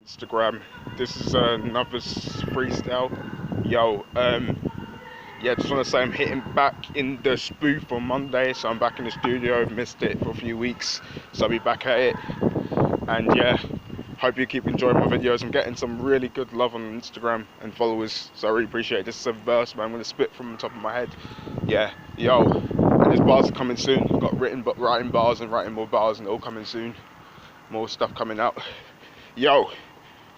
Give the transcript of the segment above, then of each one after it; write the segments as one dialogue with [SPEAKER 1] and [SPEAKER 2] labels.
[SPEAKER 1] Instagram. This is another freestyle. Yo, yeah, just want to say I'm hitting back in the booth on Monday, so I'm back in the studio. I've missed it for a few weeks, so I'll be back at it. And yeah, hope you keep enjoying my videos. I'm getting some really good love on Instagram and followers, so I really appreciate it. This is a verse, man. I'm gonna spit from the top of my head. Yeah, yo, and these bars are coming soon. I've got writing bars and writing more bars, and they're all coming soon. More stuff coming out. Yo.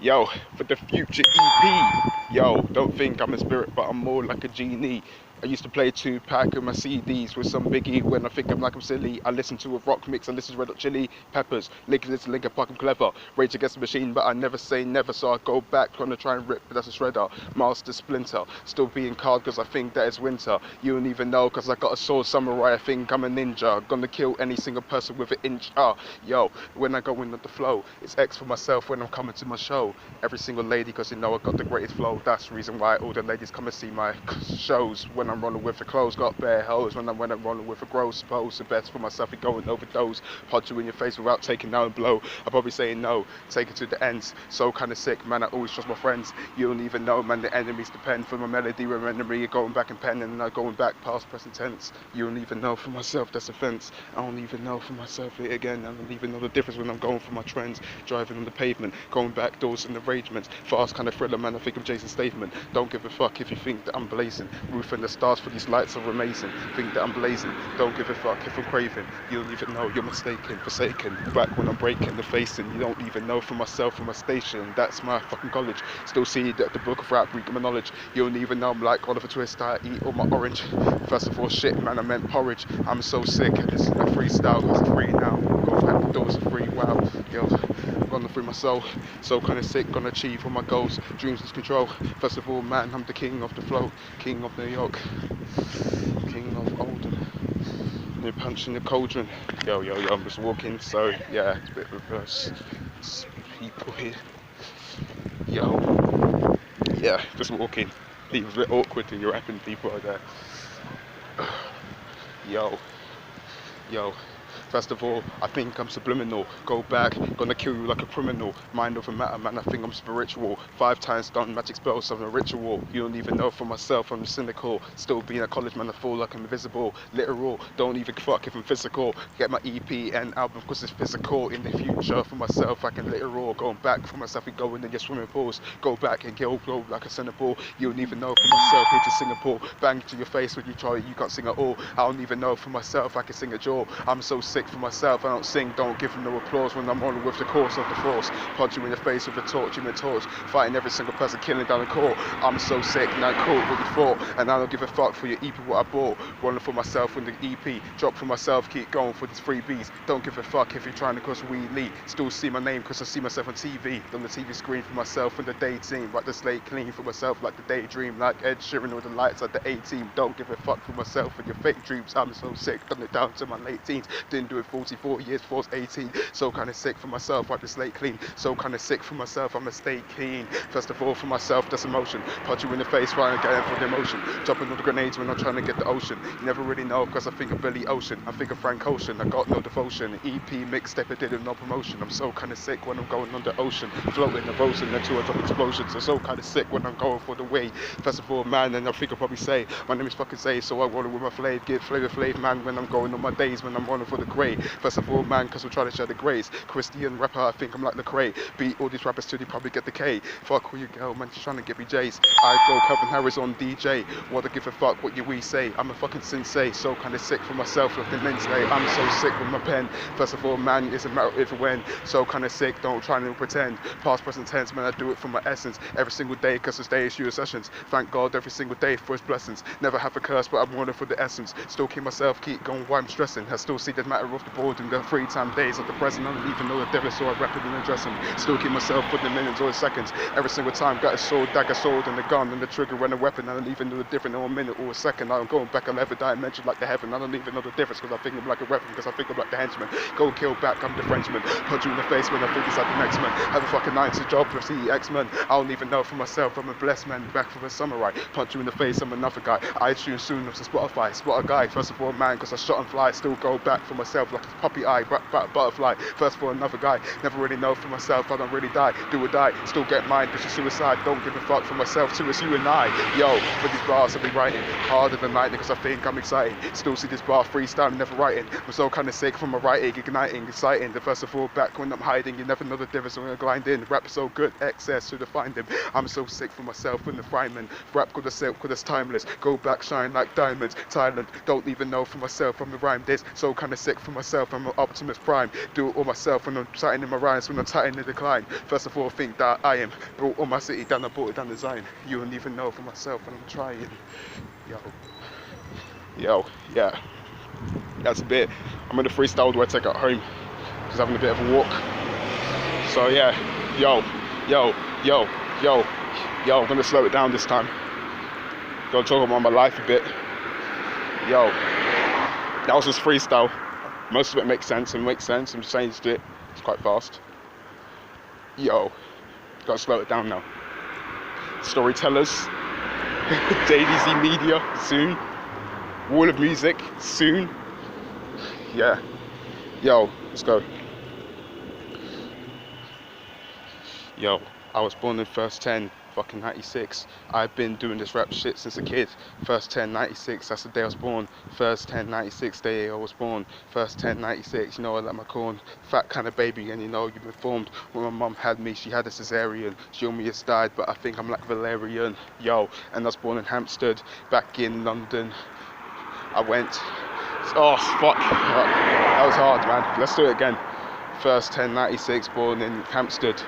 [SPEAKER 1] Yo, for the future EP. Yo, don't think I'm a spirit, but I'm more like a genie. I used to play Tupac in my CDs with some Biggie. When I think I'm like I'm silly, I listen to a rock mix. I listen to Red Hot Chili Peppers. Linkin Park, I'm clever. Rage Against the Machine, but I never say never. So I go back, gonna try and rip, but that's a shredder. Master Splinter, still being card because I think that it's winter. You don't even know because I got a sword samurai. I think I'm a ninja. Gonna kill any single person with an inch. Yo, when I go in with the flow, it's X for myself when I'm coming to my show. Every single lady, because you know I got the greatest flow. That's the reason why all the ladies come and see my shows. When I'm rolling with the clothes, got bare hoes. When I'm rolling with the gross pose, the best for myself and going overdose. Punch you in your face without taking down a blow. I'm probably saying no, take it to the ends. So kind of sick, man. I always trust my friends. You don't even know, man. The enemies depend for my melody. Remember me going back in pen and not going back past present tense. You don't even know for myself. That's offense. I don't even know for myself it again. I don't even know the difference when I'm going for my trends. Driving on the pavement, going back doors in the arrangements. Fast kind of thriller, man. I think I'm Jason Statham. Don't give a fuck if you think that I'm blazing. Roof and the stars for these lights are amazing. Think that I'm blazing. Don't give a fuck if I'm craving. You don't even know you're mistaken, forsaken. Back when I'm breaking the facing. You don't even know for myself, for my station. That's my fucking college. Still see that the book of rap, read my knowledge. You don't even know I'm like Oliver Twist. I eat all my orange. First of all, shit, man, I meant porridge. I'm so sick. This is a freestyle. It's free now. Go back, the doors are free. Wow, yo, gonna through my soul. So kind of sick, gonna achieve all my goals. Dreams is control. First of all, man, I'm the king of the flow. King of New York. King of Oldham. New punch in the cauldron. Yo, I'm just walking, so yeah, it's a bit reverse. It's people here. Yo, yeah, just walking. It's a bit awkward when you're rapping, people are there. Yo, yo. First of all, I think I'm subliminal. Go back, gonna kill you like a criminal. Mind over matter, man, I think I'm spiritual. 5 times done magic spells of a ritual. You don't even know for myself, I'm cynical. Still being a college man, I feel like I'm invisible. Literal, don't even fuck if I'm physical. Get my EP and album cause it's physical. In the future, for myself, I can literal. Going back for myself and going in your swimming pools. Go back and go like a cynical. You don't even know for myself, here to Singapore. Bang to your face when you try, you can't sing at all. I don't even know for myself, I can sing a jaw. I'm so sick for myself, I don't sing, don't give them no applause when I'm on with the course of the force. Punch you in the face with a torch, you in a torch, fighting every single person, killing down the court. I'm so sick, now cool, what you thought, and I don't give a fuck for your EP, what I bought. Running for myself with the EP, drop for myself, keep going for these freebies. Don't give a fuck if you're trying to cross Wee Lee. Still see my name cause I see myself on TV, on the TV screen for myself in the daydream. Wipe the slate clean for myself like the daydream, like Ed Sheeran with the lights at the 18. Don't give a fuck for myself and your fake dreams. I'm so sick, done it down to my late teens. Didn't do it 44 years before I was 18. So kind of sick for myself, wipe the slate clean. So kind of sick for myself, I'ma stay clean. First of all, for myself, that's emotion. Punch you in the face, trying to get in for the emotion. Jumping on the grenades when I'm trying to get the ocean. You never really know, cause I think of Billy Ocean. I think of Frank Ocean, I got no devotion. EP mixtape, I did it, no promotion. I'm so kind of sick when I'm going on the ocean. Floating the ocean into a drop explosion. So kind of sick when I'm going for the way. First of all, man, and I think I'll probably say, my name is fucking Say, so I roll it with my Flav, get Flav, man, when I'm going on my days, when I'm running for the grade. First of all, man, cause we're trying to share the grades. Christian rapper, I think I'm like Lecrae. Beat all these rappers till they probably get the K. Fuck who you girl, man, she's trying to get me J's. I go Calvin Harris on DJ. What I give a fuck what we say. I'm a fucking sensei, so kinda sick for myself with the Wednesday. I'm so sick with my pen. First of all, man, it's a matter of if and when. So kinda sick, don't try to pretend. Past, present tense, man, I do it for my essence. Every single day, cause it's day issue sessions. Thank God every single day for his blessings. Never have a curse, but I'm wanting for the essence. Still keep myself, keep going why I'm stressing. I still see the matter of the board in the 3 time days of the present. I don't even know the devil, so I rap it and address him. Still keep myself for the minutes or the seconds. Every single time, got a sword, dagger, sword, and a gun, and the trigger and a weapon. I don't even know the difference in a minute or a second. I'm going back 11 dimensions like the heaven. I don't even know the difference because I think I'm like a weapon, because I think I'm like the henchman. Go kill back, I'm the Frenchman. Punch you in the face when I think it's like the next man. Have a fucking 90 job to see X-Men. I don't even know for myself, I'm a blessed man, back from a samurai. Punch you in the face, I'm another guy. I tune soon to Spotify, spot a guy. First of all, man, because I shot and fly, still go back for myself. myself like a puppy eye, butterfly, first for another guy, never really know for myself, I don't really die, do or die, still get mine, cause it's suicide, don't give a fuck for myself, too, it's you and I, yo, for these bars I'll be writing, harder than lightning, cause I think I'm excited, still see this bar freestyle, never writing, I'm so kinda sick from my writing, igniting, exciting, the first of all, back when I'm hiding, you never know the difference when I grind in, rap so good, excess, who to find him, I'm so sick for myself in the fireman, rap could have silk, could have timeless, go back, shine like diamonds, Thailand, don't even know for myself, I'm the rhyme this, so kinda sick for myself, I'm an Optimus Prime, do it all myself when I'm tighten in my rhymes, when I'm tighten in the decline, first of all think that I am, brought all my city down, I brought it down design, you don't even know for myself when I'm trying, yo, yeah, that's a bit, I'm gonna freestyle where I take it home, just having a bit of a walk, so yeah, yo, I'm gonna slow it down this time, gonna talk about my life a bit, yo, that was just freestyle, most of it makes sense, I'm just changed it, it's quite fast, yo, gotta slow it down now, storytellers, JDZ Media, soon, Wall of Music, soon, yeah, yo, let's go, yo, I was born in first 10, fucking 96, I've been doing this rap shit since a kid, first 10, 96, that's the day I was born, first 10, 96, day I was born, first 10, 96, you know I like my corn, fat kind of baby, and you know you've been formed, when my mum had me, she had a cesarean, she almost died, but I think I'm like Valerian, yo, and I was born in Hampstead, back in London, I went, oh fuck, that was hard man, let's do it again, first 10, 96, born in Hampstead,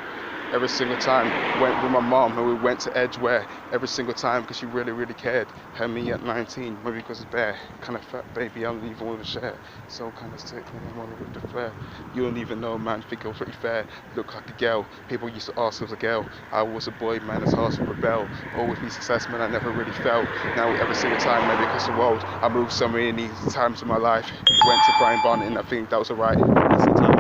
[SPEAKER 1] every single time, went with my mom and we went to Edgware every single time because she really cared, had me at 19, maybe because it's bare, kind of fat baby, I don't even want to share, so kind of sick, when I want to with the flair, you don't even know man, think I'm pretty fair, look like a girl, people used to ask if I was a girl, I was a boy man, it's hard to rebel, always be success man, I never really fell, now every single time, maybe across the world, I moved so many times in my life, went to Brian Barnett and I think that was alright, that's the time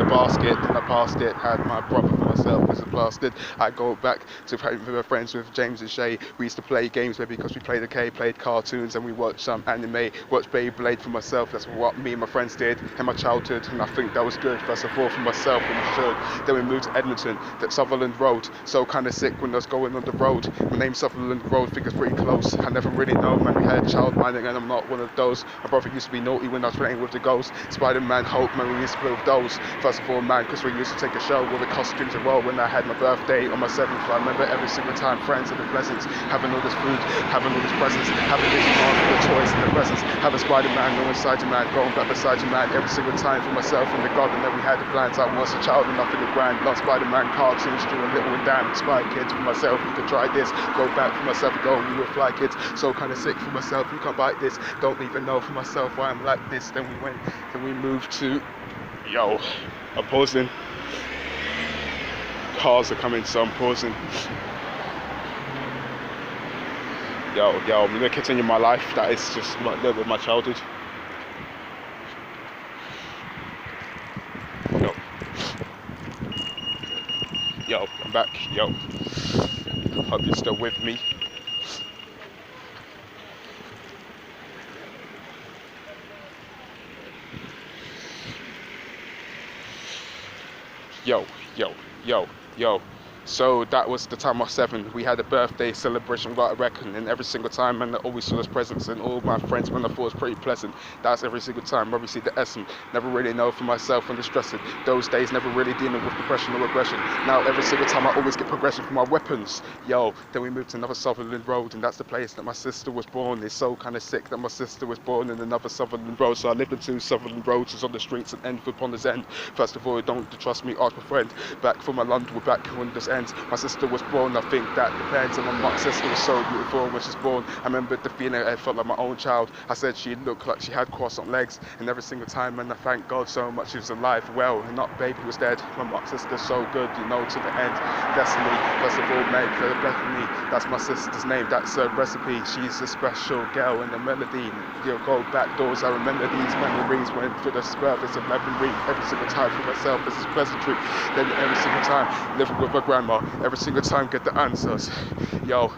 [SPEAKER 1] basket, I passed it, had my brother for myself as a blasted. I go back to playing with my friends with James and Shay. We used to play games maybe because we played played cartoons and we watched some anime, watched Beyblade for myself, that's what me and my friends did in my childhood and I think that was good, first of all for myself and I should. Then we moved to Edmonton, that Sutherland Road, so kinda sick when I was going on the road. My name's Sutherland Road, think it's pretty close. I never really know man, we had child minding and I'm not one of those. My brother used to be naughty when I was playing with the ghosts. Spider-Man, Hulk, man, we used to play with those. First of all man, because we used to take a show with the costumes and roll when I had my birthday on my 7th. I remember every single time, friends and the presents, having all this food, having all these presents, having this on for the toys and the presents, having Spider-Man, going inside your man, going back beside your man, every single time for myself and the God, and then we had the plans. I was a child and nothing to grind, love Spider-Man cartoons, doing little and damn, Spy Kids for myself, you could try this, go back for myself and go, we were Fly Kids, so kind of sick for myself, you can't bite this, don't even know for myself why I'm like this, then we moved to, yo, I'm pausing, cars are coming, so I'm pausing. Yo, I'm gonna continue my life. That is just a little bit of my childhood. Yo, I'm back. Yo, hope you're still with me. Yo. So that was the time I was 7. We had a birthday celebration, what I reckon, and every single time, and I always saw those presents, and all my friends, when I thought it was pretty pleasant. That's every single time. Obviously the essence, never really know for myself when it's stressing. Those days, never really dealing with depression or aggression. Now every single time, I always get progression from my weapons. Yo, then we moved to another Sutherland Road, and that's the place that my sister was born. It's so kind of sick that my sister was born in another Sutherland Road. So I lived in 2 Sutherland Roads, it's on the streets and end upon this end. First of all, don't trust me, ask my friend. Back from my London, we're back on this end. My sister was born, I think that depends. And my sister was so beautiful when she was born. I remember the feeling, I felt like my own child. I said she looked like she had cross-on legs, and every single time, and I thank God so much she was alive, well, and not baby was dead. My sister's so good, you know, to the end. Destiny, first of all, made for Bethany. That's my sister's name, that's her recipe. She's a special girl in the melody. You'll go back doors, I remember these memories when through the birth, it's a memory. Every single time for myself, this is pleasantry. Then every single time, living with my grandma, every single time get the answers. Yo,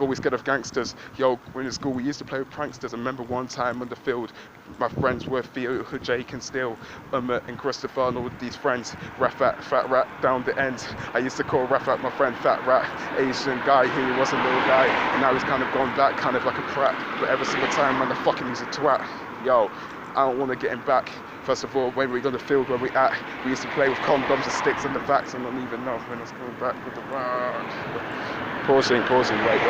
[SPEAKER 1] was always scared of gangsters. Yo, when in school we used to play with pranksters. I remember one time on the field, my friends were Theo, Jake and Steele, and Christopher and all of these friends. Rafat, Fat Rat down the end. I used to call Rafat my friend Fat Rat, Asian guy who was a little guy, and now he's kind of gone back kind of like a prat. But every single time, man, the fucking he's a twat. Yo, I don't want to get him back. First of all, when we got the field where we at, we used to play with condoms and sticks and the facts, and I don't even know when I was going back with the pausing, wait.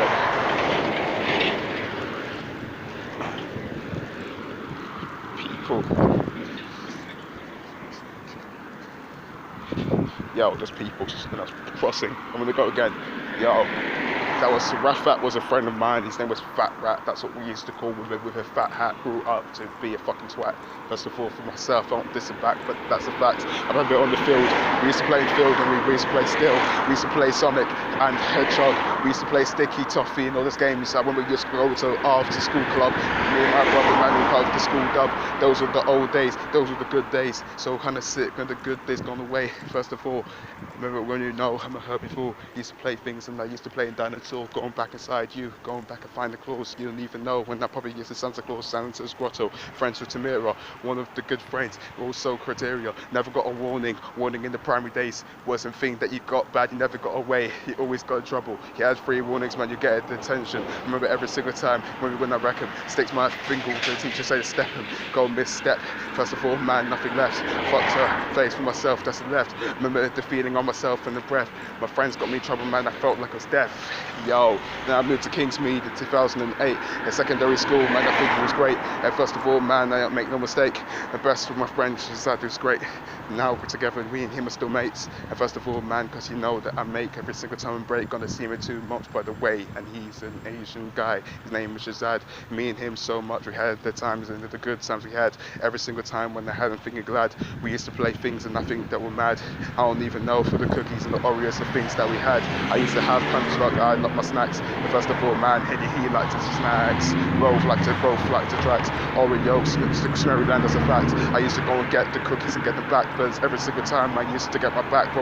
[SPEAKER 1] People. Yo, there's people just crossing. I'm gonna go again. Yo. That was Rafat was a friend of mine. His name was Fat Rat. That's what we used to call him with a fat hat. Grew up to be a fucking twat. First of all, for myself, I don't diss him back, but that's a fact. I remember on the field. We used to play in field, and we used to play still. We used to play Sonic and Hedgehog. We used to play Sticky, Toffee, and all those games. I remember we used to go to after school club. Me and my brother, man, we part of the school dub. Those were the old days. Those were the good days. So kind of sick when the good days gone away. First of all, remember when you know I'm a hurt before. Used to play things, and I used to play in Dinosaur, going back inside you, going back and find the claws. You don't even know when that probably used to Santa Claus, Santa's grotto. Friends with Tamira, one of the good friends, also criteria. Never got a warning. Warning in the primary days wasn't thing that you got bad, you never got away. You always got in trouble. You had 3 warnings, man, you get detention. Remember every single time when we win that record, sticks my finger to the teacher, say to step him, go misstep. First of all, man, nothing left. Fucked her face for myself, that's left. Remember the feeling on myself and the breath. My friends got me in trouble, man, I felt like I was deaf. Yo, then I moved to Kingsmead in 2008. At secondary school, man, I think it was great. And first of all, man, I don't make no mistake. The best with my friend, Shazad, was great. Now we're together, we and him are still mates. And first of all, man, because you know that I make every single time I break. Gonna see him in 2 months, by the way. And he's an Asian guy. His name is Shazad. Me and him so much. We had the times and the good times we had. Every single time when I had him thinking glad. We used to play things and I think that were mad. I don't even know for the cookies and the Oreos and things that we had. I used to have punch luck, I not my snacks. But first of all, man, he liked his snacks. Both like to tracks. Oreos, Maryland, that's a fact. I used to go and get the cookies and get them back, but every single time I used to get my back.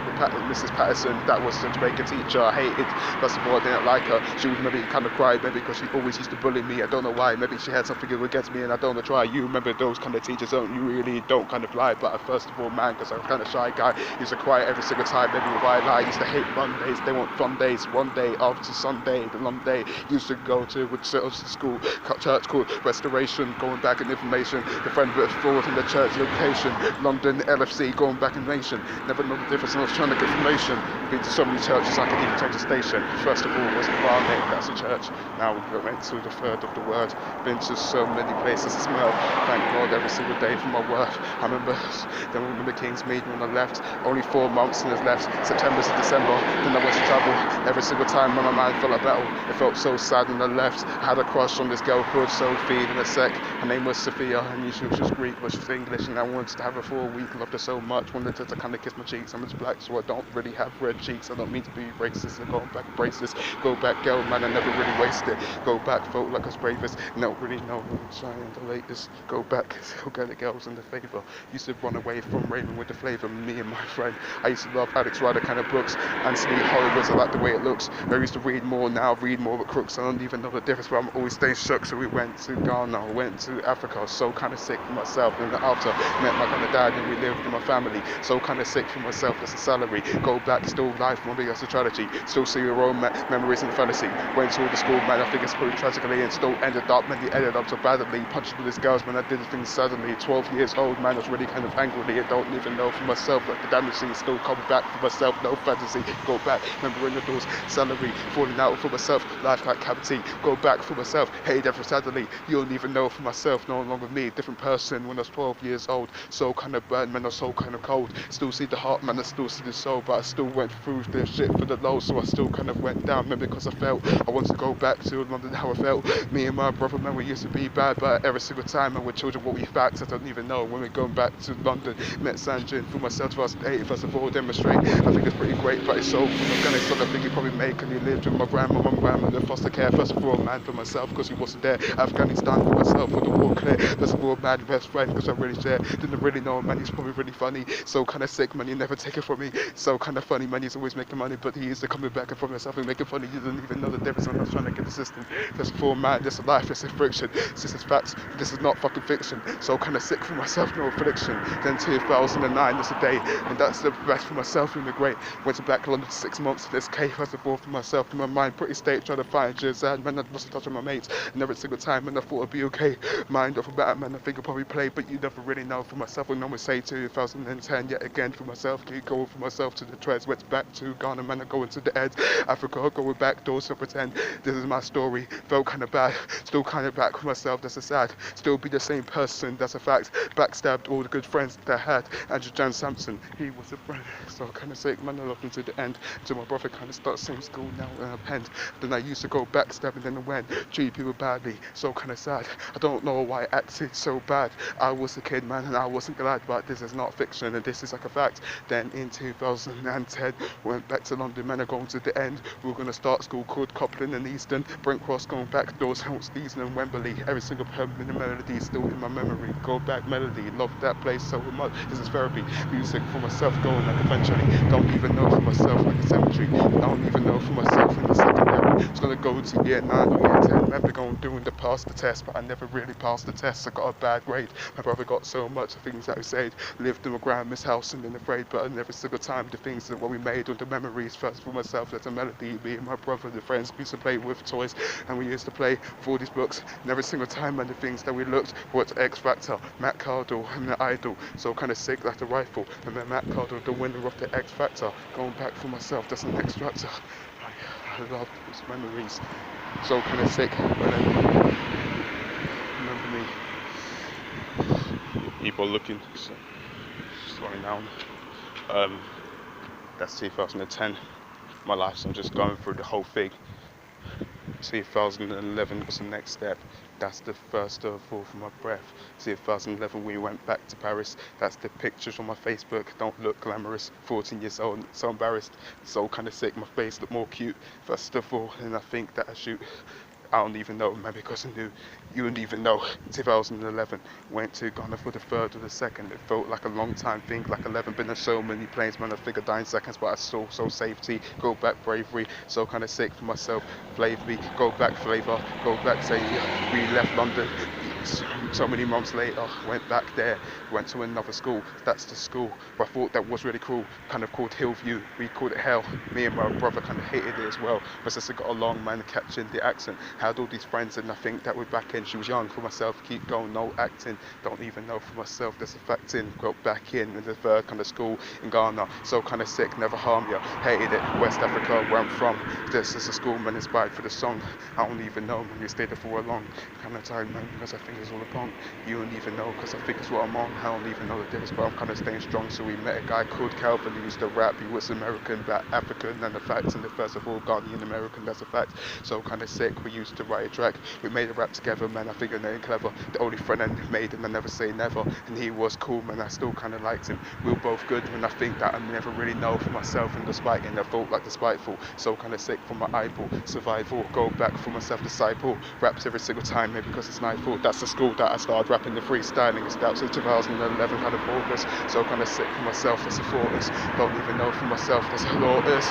[SPEAKER 1] Mrs. Patterson, that was the Jamaican teacher. I hated. First of all, I didn't like her. She would maybe kind of cry, maybe because she always used to bully me. I don't know why. Maybe she had something against me, and I don't want to try. You remember those kind of teachers, don't you? Really don't kind of lie. But first of all, man, because I was kind of shy guy, used to cry every single time. Maybe why I lie. Used to hate Mondays. They want fun days. One day after Sunday, the long day. Used to go to school, church called Restoration, going back in information. The friend with forward in the church location, London LFC, going back in nation. Never know the difference. I was trying to get information. Been to so many churches I could even change the station. First of all was the bar name, that's a church. Now we went to the third of the word. Been to so many places to smell. Thank God every single day for my work. I remember then we were in the Kingsmead when I left. Only 4 months and I left. September to December. Then I went to travel. Every single time when my mind fell a battle, it felt so sad when I left. I had a crush on this girl called Sophie in a sec. Her name was Sophia, and she was Greek, but she was English, and I wanted to have her for a week. Loved her so much, wanted her to kind of kiss my cheeks. I'm just black, so I don't really have red cheeks. I don't mean to be racist. I'm going back braces. Go back, girl, man, I never really wasted. Go back, felt like I was bravest. Don't really know who's trying the latest. Go back, still get the girls in the favour. Used to run away from Raven with the flavour. Me and my friend. I used to love Alex Rider kind of books and Sleep Horrors. I like the way it looks. I used to read more now, read more with crooks. I don't even know the difference, but I'm always staying shook. So we went to Ghana, went to Africa. So kind of sick for myself. And after met my kind of dad, and we lived with my family. So kind of sick for myself. That's a salary. Go back, still life, one big as a tragedy. Still see your own memories and fantasy. Went to all the school, man. I think it's pretty tragically, and still ended up, man. Ended up so badly. Punched with these girls, man. I did things suddenly. 12 years old, man. I was really kind of angrily. I don't even know for myself. Like the damage scene, still come back for myself. No fantasy. Go back. Remember in the doors, salary. Falling out for myself. Life like cavity. Go back for myself. Hated ever sadly. You don't even know for myself. No longer me. Different person when I was 12 years old. So kind of burned, man. I was so kind of cold. Still see the heart, man. I still see the soul. But I still went through the shit for the low. So I still kind of went down. Maybe because I felt I wanted to go back to London how I felt. Me and my brother, man, we used to be bad. But every single time, man, we're children, what we facts, I don't even know. When we're going back to London, met Sanjin for myself 2008. First of all, demonstrate. I think it's pretty great, but it's so organic. So I think you probably make and you live with my grandma, mum, grandma, the foster care. First of all, man, for myself, because he wasn't there. Afghanistan for myself, for the war clear. First of all, man, best friend, because I really share. Didn't really know him, man, he's probably really funny. So kind of sick, man, you never take it from me. So kind of funny, man, he's always making money, but he is the coming back and from himself and making funny. You didn't even know the difference when I was trying to get the system. First of all, man, this is life, this is friction. This is facts, this is not fucking fiction. So kind of sick for myself, no affliction. Then 2009, that's a day, and that's the best for myself in the great. Went to back London 6 months to this cave. First of all, for myself, in my mind, pretty state, trying to find Jazad, man, I lost touch of my mates. And every single time, man, I thought it'd be okay. Mind off a better man, I think I'll probably play, but you never really know for myself. When I would say 2010, yet again for myself, keep going for myself to the treads. Went back to Ghana, man, I go into the eds. Africa, going back doors to pretend this is my story. Felt kind of bad, still kind of back for myself, that's a sad. Still be the same person, that's a fact. Backstabbed all the good friends that I had. Andrew Jan Sampson, he was a friend. So kind of sick, man, I loved him to the end. So my brother kind of starts same school now and I penned. Then I used to go backstabbing, then I went, treat people badly. So kind of sad. I don't know why I acted so bad. I was a kid, man, and I wasn't glad, but this is not fiction and this is like a fact. Then in 2010, went back to London, man, I going to the end. We were going to start school called Copland and Easton. Brent Cross going back doors, Hountsdeason and Wembley. Every single permanent melody is still in my memory. Go back melody, love that place so much. This is therapy. Music for myself going like eventually. Don't even know for myself like a cemetery. Don't even know for myself in the secondary. It's gonna go to year 9 or year 10. Remember going doing the pass the test, but I never really passed the test. I got a bad grade. My brother got so much of things that he said. Lived in my grandma's house and then afraid, but every single time the things that what we made or the memories first for myself, there's a melody. Me and my brother, the friends we used to play with toys, and we used to play with all these books. And every single time, and the things that we looked was X Factor, Matt Cardle, and the Idol. So kind of sick like the rifle, and then Matt Cardle, the winner of the X Factor. Going back for myself, that's an extractor. I love those memories. So kind of sick. But then, remember me. People looking. So, slowing down. That's 2010. My life, so I'm just going through the whole thing. 2011 was the next step. That's the first of all for my breath. 2011 we went back to Paris. That's the pictures on my Facebook. Don't look glamorous. 14 years old, so embarrassed, so kind of sick. My face looked more cute. First of all, and I think that I shoot. I don't even know, man, because I knew you wouldn't even know. 2011, went to Ghana for the third or the second. It felt like a long time thing, like 11, been on so many planes, man, I figured 9 seconds, but I saw so safety, go back bravery, so kind of sick for myself, flavor me, go back flavor, go back savior. We left London. So many months later, went back there, went to another school. That's the school where I thought that was really cool, kind of called Hillview. We called it Hell. Me and my brother kind of hated it as well. My sister got along, man, catching the accent. Had all these friends, and I think that we're back in. She was young for myself, keep going, no acting. Don't even know for myself, there's a fact in. Got back in the third kind of school in Ghana. So kind of sick, never harm you. Hated it, West Africa, where I'm from. This is a school, man, inspired for the song. I don't even know, man, you stayed there for a long kind of time, man, because I think it's all upon. You don't even know, because I think it's what I'm on. I don't even know the difference, but I'm kind of staying strong. So we met a guy called Calvin, he used to rap. He was American, but African, and the facts. And the first of all, Ghanaian American, that's a fact. So kind of sick, we used to write a track. We made a rap together, man, I think I'm clever. The only friend I made, and I never say never. And he was cool, man, I still kind of liked him. We were both good, and I think that I never really know for myself. And despite it, I felt like despiteful. So kind of sick for my eyeball, survival, go back for myself, disciple. Raps every single time, maybe because it's nightfall. That's the school that I started rapping the freestyling. It's out to 2011 kind of August. So kind of sick for myself, that's a thoughtless. Don't even know for myself, that's a lawless.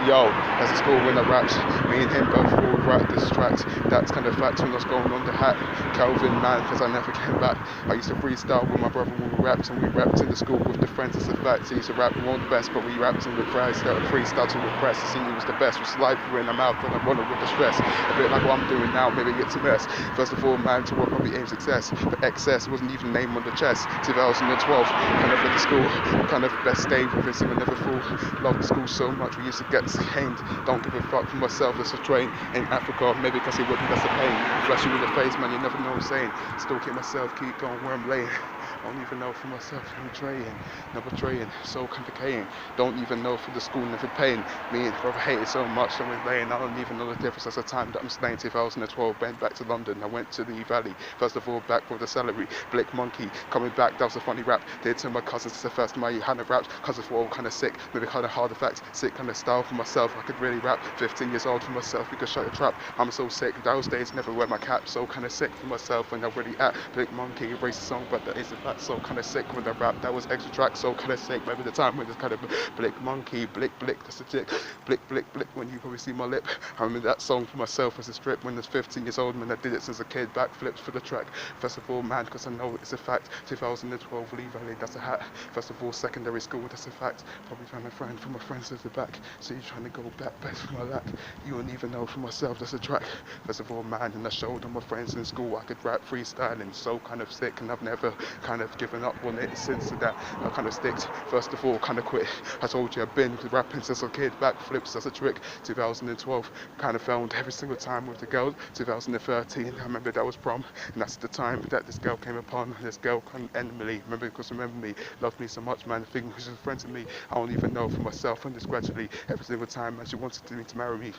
[SPEAKER 1] Yo, that's a school when I rapped. Me and him both all rap this track. That's kind of fact when I was going on the hat. Calvin, man, because I never came back. I used to freestyle with my brother when we rapped, and we rapped in the school with the friends. It's a fact. He used to rap, we weren't the best, but we rapped in the press. Freestyle to repress. To see he was the best with saliva in the mouth, and I wanted with the stress. A bit like what I'm doing now, maybe it's a mess. First of all, man, to work on the aim success. But excess wasn't even named on the chest. 2012, kind of at the school, kind of best day with it, so I never fall. Love the school so much, we used to get caned. Don't give a fuck for myself, that's a train. In Africa, maybe because it wouldn't, that's the pain. Flash you in the face, man, you never know what I'm saying. Still keep myself, keep going where I'm laying. I don't even know for myself, I'm betraying, never betraying, so complicating. Don't even know for the school, never paying. Me and brother hated so much, so we're laying. I don't even know the difference. That's the time that I'm staying. 2012, went back to London. I went to the Valley. First of all, back with the salary. Blick Monkey coming back. That was a funny rap. Did to my cousins. It's the first time I had a rap. Cousins were all kind of sick, maybe kind of hard effects. Sick kind of style for myself. I could really rap. 15 years old for myself. We could shut the trap. I'm so sick. Those days never wear my cap. So kind of sick for myself when I really at Blick Monkey. Racist song, but that is a fact. So kind of sick with the rap. That was extra track. So kind of sick. Maybe the time when it's kind of Blick Monkey. Blick Blick. That's a dick. Blick Blick Blick. When you probably see my lip. I remember that song for myself as a strip when I was 15 years old. Man, I did it since a kid. Backflips for the track. First of all, man, because I know it's a fact. 2012 Lee Valley. That's a hat. First of all, secondary school. That's a fact. Probably trying to find for my friends at the back. So you're trying to go back, best for my lack. You don't even know for myself. That's a track. First of all, man, and I showed all my friends in school I could rap freestyling. So kind of sick, and I've never kind of given up on it since that. I kind of sticked. First of all, kind of quit. I told you I've been rapping since a kid. Backflips, that's a trick. 2012, kind of filmed every single time with the girl. 2013, I remember that was prom, and that's the time that this girl came upon. This girl, Emily, remember me, loved me so much, man. I think she was a friend to me. I don't even know for myself, and just gradually, every single time, man, she wanted me to marry me.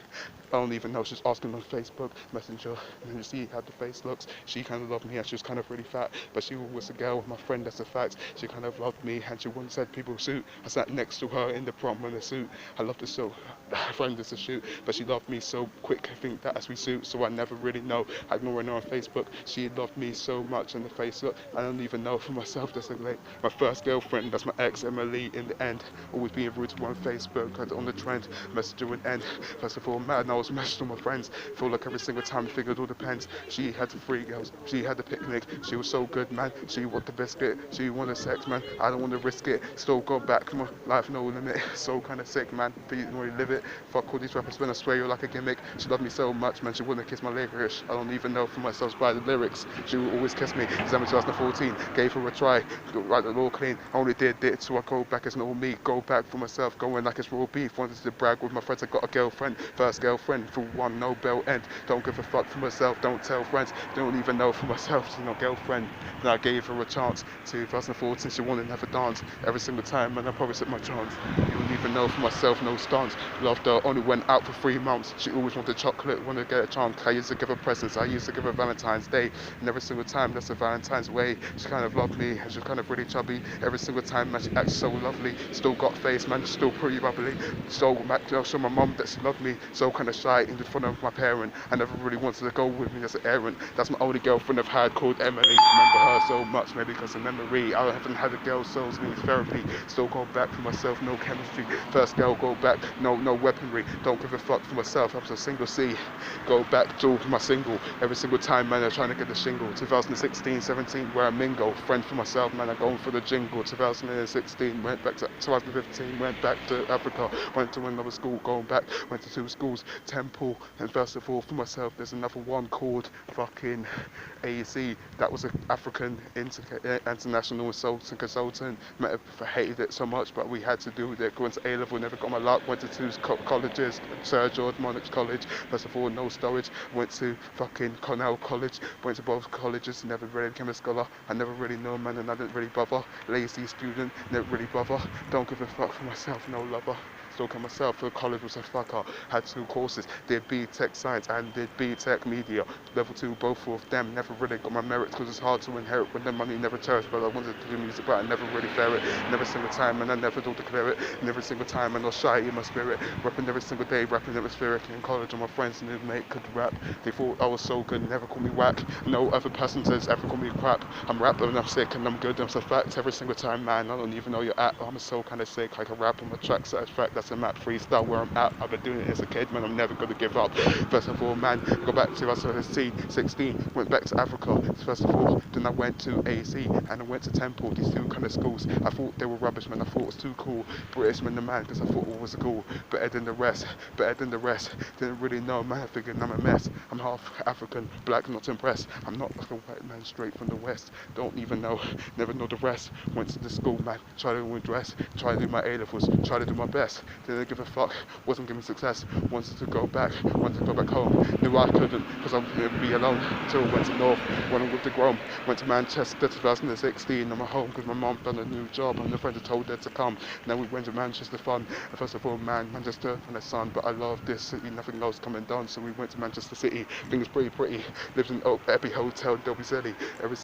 [SPEAKER 1] I don't even know. She's asking on Facebook Messenger, and you see how the face looks. She kind of loved me, and she was kind of really fat, but she was a girl, my friend. That's a fact. She kind of loved me, and she once said people suit. I sat next to her in the prom in a suit. I loved her so. Her friend is a shoot, but she loved me so quick. I think that as we suit, so I never really know. I ignoring her on Facebook. She loved me so much in the face. Look, I don't even know for myself. That's like my first girlfriend. That's my ex Emily. In the end, always being rude to her on Facebook. On the trend, messenger would end. First of all, mad. And I was messaging my friends. Feel like every single time I figured all depends. She had the free girls. She had the picnic. She was so good, man. She wanted the biscuit. She wanted sex, man. I don't want to risk it. Still go back. My life no limit. So kind of sick, man. But you don't really live it. Fuck all these rappers when I swear you're like a gimmick. She loved me so much, man. She wouldn't kiss my licorice. I don't even know for myself by the lyrics. She would always kiss me. December 2014. Gave her a try. Write it all clean. I only did it so I go back as no me. Go back for myself. Going like it's raw beef. Wanted to brag with my friends. I got a girlfriend. First girlfriend for one. No bell end. Don't give a fuck for myself. Don't tell friends. Don't even know for myself. She's no girlfriend. Then I gave her a chance. 2014. She wanted to have a dance. Every single time, and I probably took my chance. You don't even know for myself. No stance. Loved her. Only went out for 3 months. She always wanted chocolate. Wanted to get a chance. I used to give her presents. I used to give her Valentine's Day. And every single time, that's a Valentine's way. She kind of loved me. And she was kind of really chubby. Every single time, man, she acts so lovely. Still got face, man. Still pretty bubbly. Still back to show my mum that she loved me. So kind of shy in front of my parent. I never really wanted to go with me as an errand. That's my only girlfriend I've had called Emily. Remember her so much, maybe because of memory. I haven't had a girl, so it needs therapy. Still go back for myself, no chemistry. First girl, go back, no weaponry. Don't give a fuck for myself. I'm so single C. Go back to my single. Every single time, man, I'm trying to get the shingle. 2016, 17, where I mingle. Friend for myself, man, I'm going for the jingle. 2016, went back to 2015, went back to Africa. Went to another school, going back. Went to 2 schools, Temple. And first of all, for myself, there's another one called fucking AEC. That was an African international consultant. I hated it so much, but we had to do it. Going to A level, never got my luck. Went to 2 colleges, Sir George Monarch College. First of all, no storage. Went to fucking Cornell College. Went to both colleges. Never really became a scholar. I never really know, man, and I didn't really bother. Lazy student, never really bother. Don't give a fuck for myself, no lover. Still call myself for college was a fucker. Had 2 courses, did B-Tech Science and did B-Tech Media. Level 2, both of them. Never really got my merits because it's hard to inherit when the money never cherished. But I wanted to do music, but I never really fair it. Never single time, and I never do declare it. And every single time, I'm not shy in my spirit. Rapping every single day, rapping atmospheric. In college, all my friends and their mate could rap. They thought I was so good, never call me whack. No other person says ever call me crap. I'm rapping and I'm sick and I'm good. That's a fact. Every single time, man, I don't even know you're at. I'm so kind of sick. I can rap on my tracks. That's a fact. That's a map freestyle where I'm at. I've been doing it as a kid, man. I'm never gonna give up. First of all, man, go back to 2016, went back to Africa. First of all, then I went to AEC and I went to Temple. These 2 kind of schools. I thought they were rubbish, man. I thought it was too cool. British man, the man, because I thought it was cool. Better than the rest. Better than the rest. Didn't really know, man. I figured I'm a mess. I'm half African, black, not impressed. I'm not like a white man straight from the west. Don't even know. Never know the rest. Went to the school, man. Tried to dress. Tried to do my A levels. Tried to do my best. didn't give a fuck, wasn't giving success, wanted to go back, wanted to go back home, knew I couldn't, because I would be alone, until I went to North, when I with the Grom, went to Manchester 2016, I'm at home because my mum done a new job, and the friends had told her to come, then we went to Manchester fun, and first of all, man, Manchester and the sun, but I love this city, nothing else coming down, so we went to Manchester City, things pretty, lived in Eppie Hotel, Derby City, every